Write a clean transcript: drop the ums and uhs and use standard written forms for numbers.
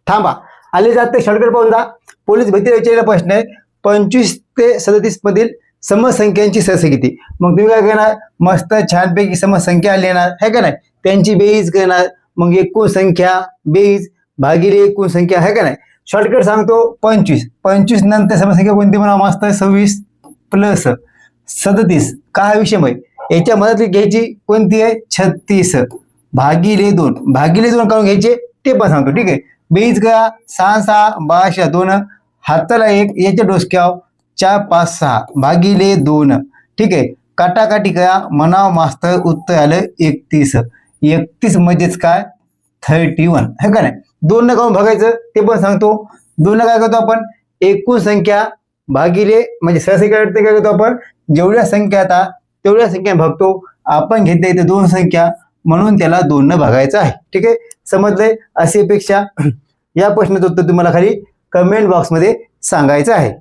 थांबा, आले जाते शॉर्टकट पाहून जा. पोलीस भरतीला विचारलेला प्रश्न आहे 25 ते 37 मधील समसंख्यांची सहसा किती. मग तुम्ही काय करणार, मस्त छानपैकी समसंख्या लिहिणार आहे का नाही, त्यांची बेरीज करणार. मग एकूण संख्या बेरीज भागिले एकूण संख्या आहे का नाही. शॉर्टकट सांगतो 25 नंतर समसंख्या कोणती म्हणा, मस्त 26 प्लस 37 का हा विषय आहे. याच्या मदत घ्यायची कोणती आहे 36 भागिले 2 काढून घ्यायचे ते पण सांगतो. ठीक आहे, बेरीज करा 6 6 12 2 हाताला 1 याच्या डोसक्यावर 4 5 6 भागिले 2. ठीक आहे, काटाकाटी करा म्हणाव मास्तर उत्तर आलं 31 म्हणजेच काय 31 है का नाही. 2 न काढून भागायचं ते पण सांगतो. 2 न काय करतो आपण एकूण संख्या भागिले म्हणजे सहसा काय करतो आपण जेवढ्या संख्या आता तेवढ्या संख्या भागतो. आपण घेतल्या इथे 2 संख्या म्हणून त्याला 2 न भागायचं आहे. ठीक आहे, समजलंय. अशी अपेक्षा या प्रश्नाचं उत्तर तुम्हाला खाली कमेंट बॉक्समध्ये सांगायचं आहे.